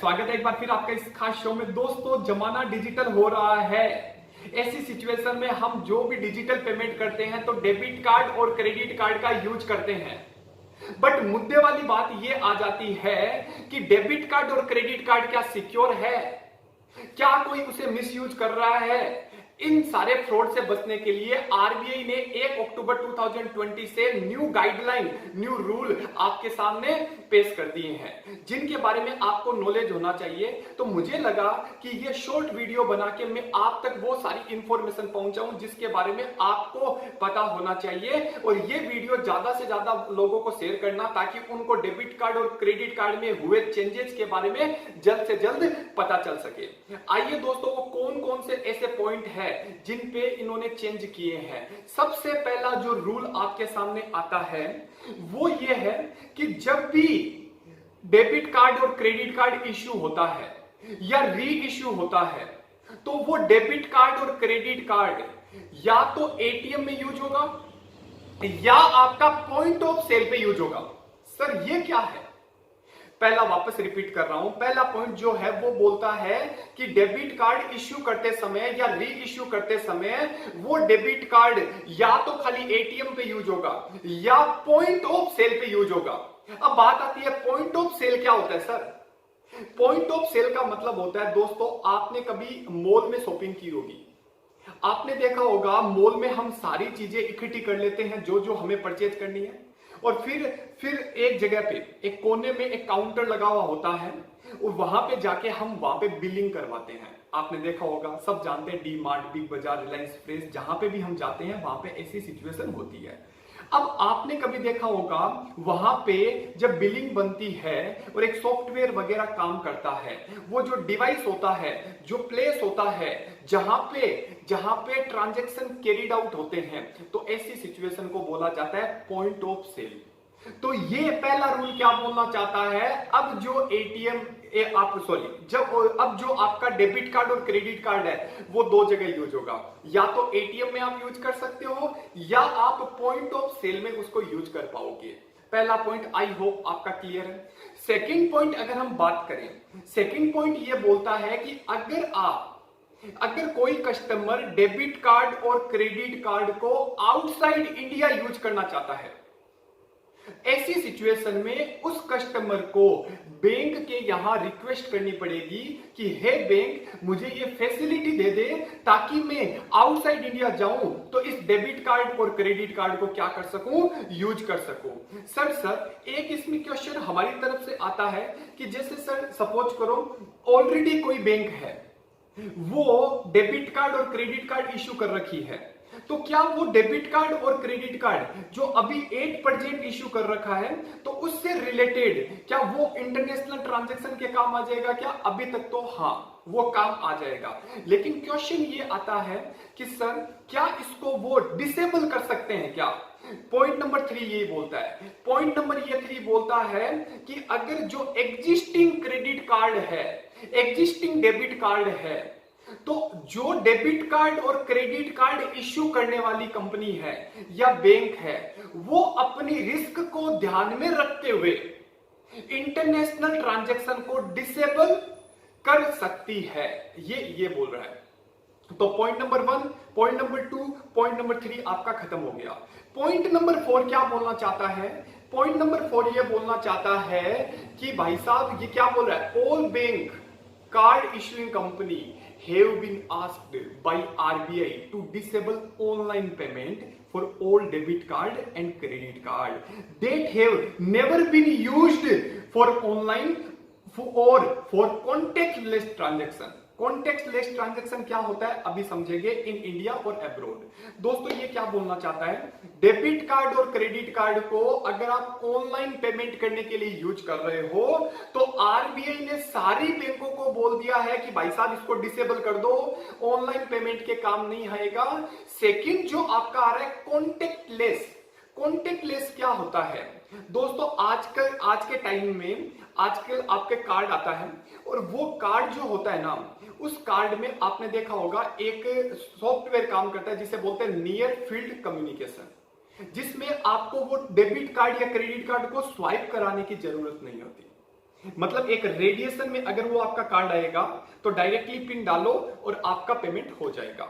स्वागत है एक बार फिर आपका इस खास शो में। दोस्तों, जमाना डिजिटल हो रहा है। ऐसी सिचुएशन में हम जो भी डिजिटल पेमेंट करते हैं तो डेबिट कार्ड और क्रेडिट कार्ड का यूज करते हैं। बट मुद्दे वाली बात ये आ जाती है कि डेबिट कार्ड और क्रेडिट कार्ड क्या सिक्योर है? क्या कोई उसे मिसयूज कर रहा है? इन सारे फ्रॉड से बचने के लिए आरबीआई ने 1 अक्टूबर 2020 से न्यू गाइडलाइन, न्यू रूल आपके सामने पेश कर दिए हैं, जिनके बारे में आपको नॉलेज होना चाहिए। तो मुझे लगा कि ये शॉर्ट वीडियो बना के मैं आप तक वो सारी इंफॉर्मेशन पहुंचाऊं जिसके बारे में आपको पता होना चाहिए। और ये वीडियो ज्यादा से ज्यादा लोगों को शेयर करना ताकि उनको डेबिट कार्ड और क्रेडिट कार्ड में हुए चेंजेस के बारे में जल्द से जल्द पता चल सके। आइए दोस्तों, वो कौन कौन से ऐसे पॉइंट है जिन पे इन्होंने चेंज किए हैं। सबसे पहला जो रूल आपके सामने आता है वो ये है कि जब भी डेबिट कार्ड और क्रेडिट कार्ड इश्यू होता है या री इश्यू होता है तो वो डेबिट कार्ड और क्रेडिट कार्ड या तो एटीएम में यूज होगा या आपका पॉइंट ऑफ सेल पे यूज होगा। सर ये क्या है? पहला वापस रिपीट कर रहा हूं। पहला पॉइंट जो है वो बोलता है कि डेबिट कार्ड इश्यू करते समय या री इश्यू करते समय वो डेबिट कार्ड या तो खाली एटीएम पे यूज होगा या पॉइंट ऑफ सेल पे यूज होगा। अब बात आती है पॉइंट ऑफ सेल क्या होता है सर? पॉइंट ऑफ सेल का मतलब होता है दोस्तों, आपने कभी मॉल में शॉपिंग की होगी, आपने देखा होगा मॉल में हम सारी चीजें इकट्ठी कर लेते हैं जो जो हमें परचेज करनी है, और फिर एक जगह पे एक कोने में एक काउंटर लगा हुआ होता है और वहां पे जाके हम वहां पे बिलिंग करवाते हैं। आपने देखा होगा, सब जानते हैं, डी मार्ट, बिग बाजार, रिलायंस फ्रेश, जहां पे भी हम जाते हैं वहां पे ऐसी सिचुएशन होती है। अब आपने कभी देखा होगा वहां पे जब बिलिंग बनती है और एक सॉफ्टवेयर वगैरह काम करता है, वो जो डिवाइस होता है, जो प्लेस होता है जहां पे ट्रांजैक्शन कैरिड आउट होते हैं, तो ऐसी सिचुएशन को बोला जाता है पॉइंट ऑफ सेल। तो ये पहला रूल क्या बोलना चाहता है? अब जो एटीएम अब जो आपका डेबिट कार्ड और क्रेडिट कार्ड है वो दो जगह यूज होगा। या तो एटीएम में आप यूज कर सकते हो या आप पॉइंट ऑफ सेल में उसको यूज कर पाओगे। पहला पॉइंट आई होप आपका क्लियर है। सेकंड पॉइंट अगर हम बात करें, सेकंड पॉइंट ये बोलता है कि अगर कोई कस्टमर डेबिट कार्ड और क्रेडिट कार्ड को आउटसाइड इंडिया यूज करना चाहता है, ऐसी सिचुएशन में उस कस्टमर को बैंक के यहां रिक्वेस्ट करनी पड़ेगी कि हे बैंक, मुझे ये फैसिलिटी दे दे ताकि मैं आउटसाइड इंडिया जाऊं तो इस डेबिट कार्ड और क्रेडिट कार्ड को क्या कर सकूं, यूज कर सकूं। सर एक इसमें क्वेश्चन हमारी तरफ से आता है कि जैसे सर सपोज करो ऑलरेडी कोई बैंक है, वो डेबिट कार्ड और क्रेडिट कार्ड इश्यू कर रखी है, तो क्या वो डेबिट कार्ड और क्रेडिट कार्ड जो अभी 8% इश्यू कर रखा है तो उससे रिलेटेड क्या वो इंटरनेशनल ट्रांजैक्शन के काम आ जाएगा क्या? अभी तक तो हाँ, वो काम आ जाएगा। लेकिन क्वेश्चन ये आता है कि सर क्या इसको वो डिसेबल कर सकते हैं क्या? पॉइंट नंबर 3 ये बोलता है, पॉइंट नंबर ये 3 बोलता है कि अगर जो एग्जिस्टिंग क्रेडिट कार्ड है, एग्जिस्टिंग डेबिट कार्ड है, तो जो डेबिट कार्ड और क्रेडिट कार्ड इश्यू करने वाली कंपनी है या बैंक है, वो अपनी रिस्क को ध्यान में रखते हुए इंटरनेशनल ट्रांजैक्शन को डिसेबल कर सकती है। ये बोल रहा है। तो point number 1, point number 2, point number 3 आपका खत्म हो गया। पॉइंट नंबर 4 क्या बोलना चाहता है? पॉइंट नंबर 4 ये बोलना चाहता है कि भाई साहब ये क्या बोल रहा है, all bank card issuing company have been asked by RBI to disable online payment for all debit card and credit card that have never been used for online or for contactless transaction। Contact lens transaction क्या होता है अभी समझेंगे in India और abroad. दोस्तों ये क्या बोलना चाहता है, डेबिट कार्ड और क्रेडिट कार्ड को अगर आप ऑनलाइन पेमेंट करने के लिए यूज कर रहे हो तो आरबीआई ने सारी बैंकों को बोल दिया है कि भाई साहब इसको डिसेबल कर दो, ऑनलाइन पेमेंट के काम नहीं आएगा। सेकंड जो आपका आ रहा है कॉन्टेक्टलेस। कॉन्टेक्टलेस क्या होता है दोस्तों? आज के टाइम में आजकल आपके कार्ड आता है और वो कार्ड जो होता है ना, उस कार्ड में आपने देखा होगा एक सॉफ्टवेयर काम करता है जिसे बोलते हैं नियर फील्ड कम्युनिकेशन, जिसमें आपको वो डेबिट कार्ड या क्रेडिट कार्ड को स्वाइप कराने की जरूरत नहीं होती। मतलब एक रेडिएशन में अगर वो आपका कार्ड आएगा तो डायरेक्टली पिन डालो और आपका पेमेंट हो जाएगा।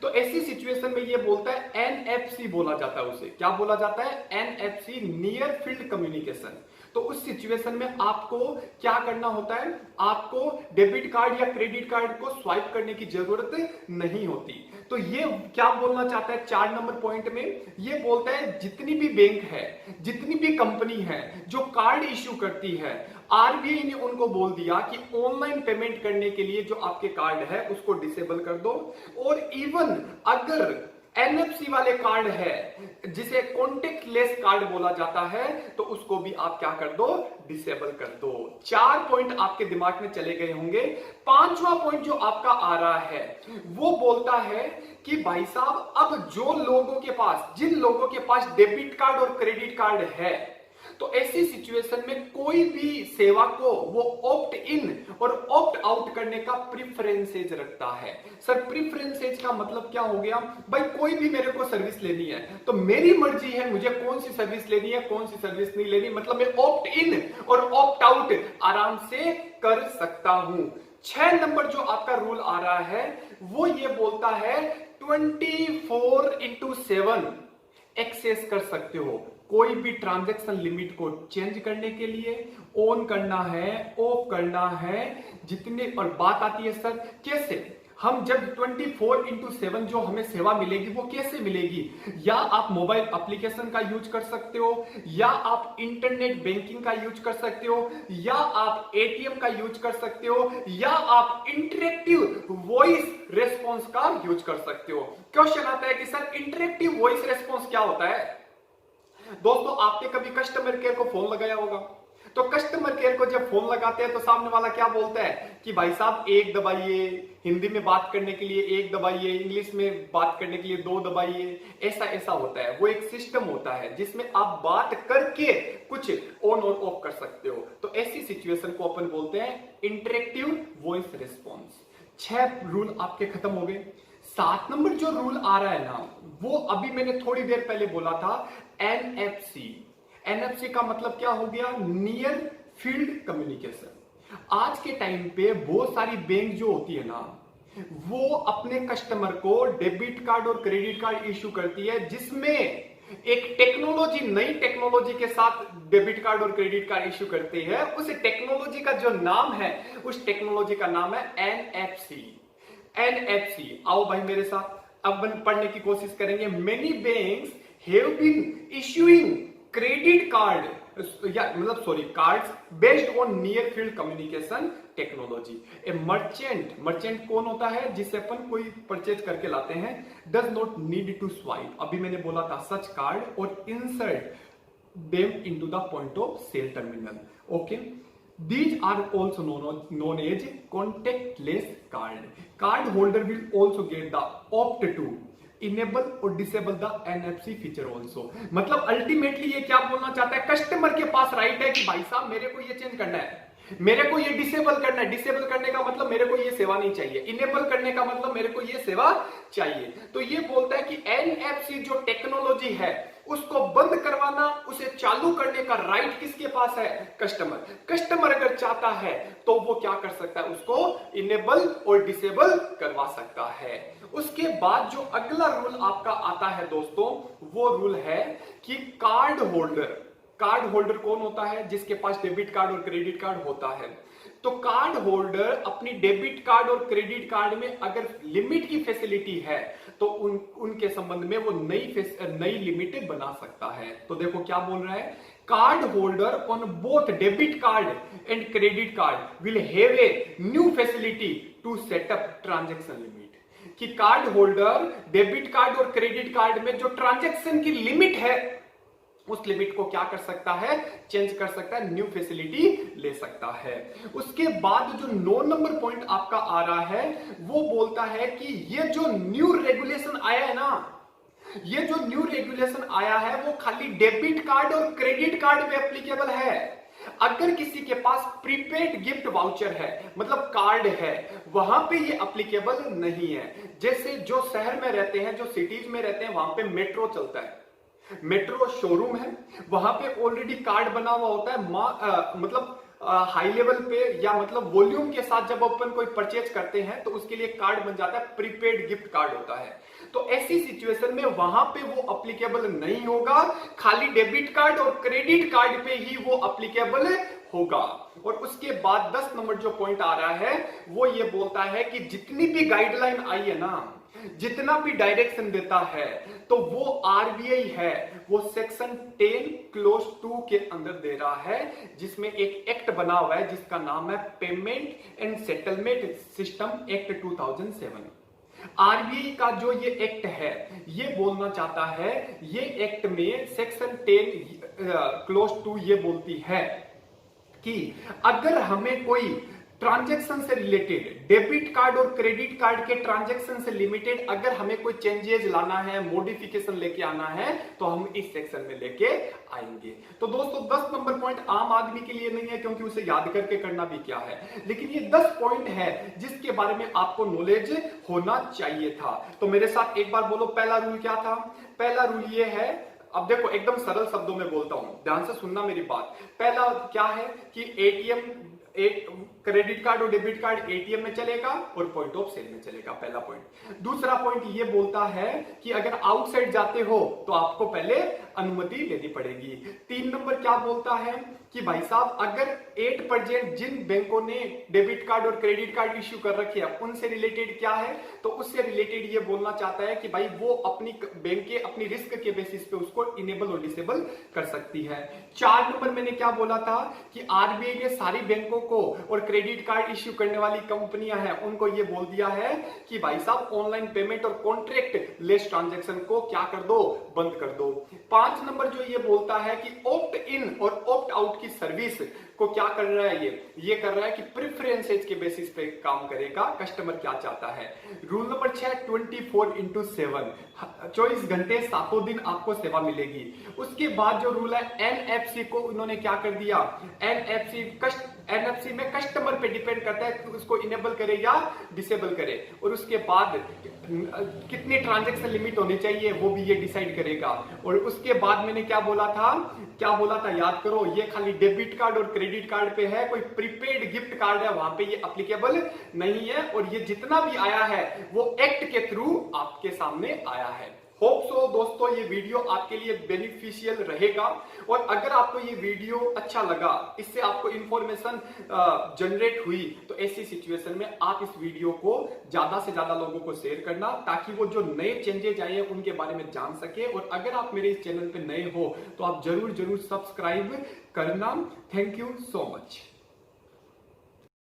तो ऐसी सिचुएशन में ये बोलता है एनएफसी बोला जाता है, उसे क्या बोला जाता है, एनएफसी, नियर फील्ड कम्युनिकेशन। तो उस सिचुएशन में आपको क्या करना होता है, आपको डेबिट कार्ड या क्रेडिट कार्ड को स्वाइप करने की जरूरत नहीं होती। तो ये क्या बोलना चाहता है 4 नंबर पॉइंट में, ये बोलता है जितनी भी बैंक है, जितनी भी कंपनी है जो कार्ड इश्यू करती है, आरबीआई ने उनको बोल दिया कि ऑनलाइन पेमेंट करने के लिए जो आपके कार्ड है उसको डिसेबल कर दो। और इवन अगर एनएफसी वाले कार्ड है जिसे कॉन्टेक्टलेस कार्ड बोला जाता है तो उसको भी आप क्या कर दो, डिसेबल कर दो। 4 पॉइंट आपके दिमाग में चले गए होंगे। 5वां पॉइंट जो आपका आ रहा है वो बोलता है कि भाई साहब अब जो लोगों के पास, जिन लोगों के पास डेबिट कार्ड और क्रेडिट कार्ड है, तो ऐसी सिचुएशन में कोई भी सेवा को वो ऑप्ट इन और ऑप्ट आउट करने का प्रिफरेंसेज रखता है। सर प्रिफरेंसेज का मतलब क्या हो गया, भाई कोई भी मेरे को सर्विस लेनी है तो मेरी मर्जी है मुझे कौन सी सर्विस लेनी है, कौन सी सर्विस नहीं लेनी, मतलब मैं ऑप्ट इन और ऑप्ट आउट आराम से कर सकता हूं। 6 नंबर जो आपका रूल आ रहा है वो ये बोलता है 24/7 एक्सेस कर सकते हो। कोई भी ट्रांजैक्शन लिमिट को चेंज करने के लिए, ऑन करना है, ऑफ करना है, जितने, और बात आती है सर कैसे, हम जब 24/7 जो हमें सेवा मिलेगी वो कैसे मिलेगी, या आप मोबाइल एप्लीकेशन का यूज कर सकते हो, या आप इंटरनेट बैंकिंग का यूज कर सकते हो, या आप एटीएम का यूज कर सकते हो, या आप इंटरेक्टिव वॉइस रेस्पॉन्स का यूज कर सकते हो। क्वेश्चन आता है कि सर इंटरेक्टिव वॉइस रेस्पॉन्स क्या होता है। दोस्तों आपने कभी कस्टमर केयर को फोन लगाया होगा, तो कस्टमर केयर को जब फोन लगाते हैं तो सामने वाला क्या बोलता है कि भाई साहब 1 दबाइए, हिंदी में बात करने के लिए 1 दबाइए, इंग्लिश में बात करने के लिए 2 दबाइए, ऐसा ऐसा होता है। वो एक सिस्टम होता है जिसमें आप बात करके कुछ ऑन और ऑफ कर सकते हो। तो ऐसी सिचुएशन को अपन बोलते हैं इंटरेक्टिव वॉइस रिस्पॉन्स। 6 रूल आपके खत्म हो गए। 7 नंबर जो रूल आ रहा है ना, वो अभी मैंने थोड़ी देर पहले बोला था, एनएफसी। एनएफसी का मतलब क्या हो गया, नियर फील्ड कम्युनिकेशन। आज के टाइम पे बहुत सारी बैंक जो होती है ना, वो अपने कस्टमर को डेबिट कार्ड और क्रेडिट कार्ड इश्यू करती है जिसमें एक टेक्नोलॉजी, नई टेक्नोलॉजी के साथ डेबिट कार्ड और क्रेडिट कार्ड इश्यू करती है। उस टेक्नोलॉजी का जो नाम है, उस टेक्नोलॉजी का नाम है एनएफसी। एनएफसी, आओ भाई मेरे साथ अब पढ़ने की कोशिश करेंगे। Many banks have been issuing credit card या मतलब sorry cards based on near field communication technology. A merchant, merchant कौन होता है, जिससे अपन कोई परचेज करके लाते हैं, does not need to swipe, अभी मैंने बोला था, सच कार्ड और insert them into the point of sale terminal. Okay, these are also known as contactless card. Card holder will also get the opt to enable or disable the NFC feature also. मतलब ultimately ये क्या बोलना चाहता है, customer के पास right है कि भाई साहब मेरे को ये चेंज करना है, मेरे को ये डिसेबल करना है। डिसेबल करने का मतलब मेरे को ये सेवा नहीं चाहिए, इनेबल करने का मतलब मेरे को ये सेवा चाहिए। तो ये बोलता है कि एनएफसी जो टेक्नोलॉजी है उसको बंद करवाना, उसे चालू करने का राइट किसके पास है, कस्टमर। कस्टमर अगर चाहता है तो वो क्या कर सकता है, उसको इनेबल और डिसेबल करवा सकता है। उसके बाद जो अगला रूल आपका आता है दोस्तों, वो रूल है कि कार्ड होल्डर, कार्ड होल्डर कौन होता है, जिसके पास डेबिट कार्ड और क्रेडिट कार्ड होता है। तो कार्ड होल्डर अपनी डेबिट कार्ड और क्रेडिट कार्ड में अगर लिमिट की फैसिलिटी है तो उनके संबंध में वो नई लिमिट बना सकता है। तो देखो क्या बोल रहा है, card holder on both debit card and credit card will have a new facility to set up transaction limit. कि कार्ड होल्डर डेबिट कार्ड और क्रेडिट कार्ड में जो ट्रांजैक्शन की लिमिट है उस लिमिट को क्या कर सकता है, चेंज कर सकता है, न्यू फैसिलिटी ले सकता है। उसके बाद जो 9 नंबर पॉइंट आपका आ रहा है वो बोलता है कि ये जो न्यू रेगुलेशन आया है ना, ये जो न्यू रेगुलेशन आया है वो खाली डेबिट कार्ड और क्रेडिट कार्ड पे एप्लीकेबल है। अगर किसी के पास प्रीपेड गिफ्ट वाउचर है, मतलब कार्ड है, वहां पे ये एप्लीकेबल नहीं है। जैसे जो शहर में रहते हैं, जो सिटीज में रहते हैं, वहां पे मेट्रो चलता है, मेट्रो शोरूम है, वहां पे ऑलरेडी कार्ड बना हुआ होता है, मतलब हाई लेवल पे या मतलब वॉल्यूम के साथ जब अपन कोई परचेज करते हैं तो उसके लिए कार्ड बन जाता है, प्रीपेड गिफ्ट कार्ड होता है। तो ऐसी सिचुएशन में वहां पे वो अप्लीकेबल नहीं होगा, खाली डेबिट कार्ड और क्रेडिट कार्ड पे ही वो अप्लीकेबल होगा। और उसके बाद 10 नंबर जो पॉइंट आ रहा है वो ये बोलता है कि जितनी भी गाइडलाइन आई है ना, जितना भी डायरेक्शन देता है, तो वो आरबीआई है वो सेक्शन 10 क्लोज 2 के अंदर दे रहा है, जिसमें एक एक्ट बना हुआ है जिसका नाम है payment and settlement system act 2007। RBI का जो ये एक्ट है ये बोलना चाहता है, ये एक्ट में सेक्शन 10 क्लोज 2 ये बोलती है कि अगर हमें कोई ट्रांजैक्शन से रिलेटेड, डेबिट कार्ड और क्रेडिट कार्ड के ट्रांजैक्शन से लिमिटेड अगर हमें कोई चेंजेस लाना है, मॉडिफिकेशन लेके आना है, तो हम इस सेक्शन में लेके आएंगे। तो दोस्तों 10 नंबर पॉइंट आम आदमी के लिए नहीं है, क्योंकि उसे याद करके करना भी क्या है, लेकिन ये 10 पॉइंट है जिसके बारे में आपको नॉलेज होना चाहिए था। तो मेरे साथ एक बार बोलो, पहला रूल क्या था? पहला रूल ये है, अब देखो एकदम सरल शब्दों में बोलता हूं, ध्यान से सुनना मेरी बात। पहला क्या है कि एटीएम, एक क्रेडिट कार्ड और डेबिट कार्ड एटीएम में चलेगा और पॉइंट ऑफ सेल में चलेगा, पहला पॉइंट। दूसरा पॉइंट ये बोलता है कि अगर आउटसाइड जाते हो तो आपको पहले अनुमति लेनी पड़ेगी। 3 नंबर क्या बोलता है कि भाई साहब अगर 8% जिन बैंकों ने डेबिट कार्ड और क्रेडिट कार्ड इश्यू कर रखे हैं उनसे रिलेटेड क्या है, तो उससे रिलेटेड ये बोलना चाहता है कि भाई वो अपनी बैंक के अपनी रिस्क के बेसिस पे उसको इनेबल और डिसेबल कर सकती है। 4 नंबर मैंने क्या बोला था कि आरबीआई ने सारी बैंकों को और क्रेडिट कार्ड इश्यू करने वाली कंपनियां हैं उनको ये बोल दिया है कि भाई साहब ऑनलाइन पेमेंट और कॉन्ट्रैक्ट लेस ट्रांजैक्शन को क्या कर दो, बंद कर दो। 5 नंबर जो ये बोलता है कि ऑप्ट इन और ऑप्ट आउट की सर्विस को क्या कर रहा है, ये कर रहा है कि प्रेफरेंसेस के बेसिस पे काम करेगा, कस्टमर क्या चाहता है। रूल नंबर 6 24/7, 24 घंटे 7 दिन आपको सेवा मिलेगी। उसके बाद जो रूल है एनएफसी को उन्होंने क्या कर दिया, एनएफसी में कस्टमर पे डिपेंड करता है कि उसको इनेबल करे या डिसेबल करे, और उसके बाद कितनी ट्रांजैक्शन लिमिट होनी चाहिए वो भी ये डिसाइड करेगा। और उसके बाद मैंने क्या बोला था याद करो, ये खाली डेबिट कार्ड और क्रेडिट कार्ड पे है, कोई प्रीपेड गिफ्ट कार्ड है वहां पे ये एप्लीकेबल नहीं है, और ये जितना भी आया है वो एक्ट के थ्रू आपके सामने आया है। होप सो दोस्तों ये वीडियो आपके लिए बेनिफिशियल रहेगा, और अगर आपको ये वीडियो अच्छा लगा, इससे आपको इंफॉर्मेशन जनरेट हुई, तो ऐसी सिचुएशन में आप इस वीडियो को ज्यादा से ज्यादा लोगों को शेयर करना, ताकि वो जो नए चेंजेज आए हैं उनके बारे में जान सके। और अगर आप मेरे इस चैनल पे नए हो तो आप जरूर सब्सक्राइब करना। Thank you so much.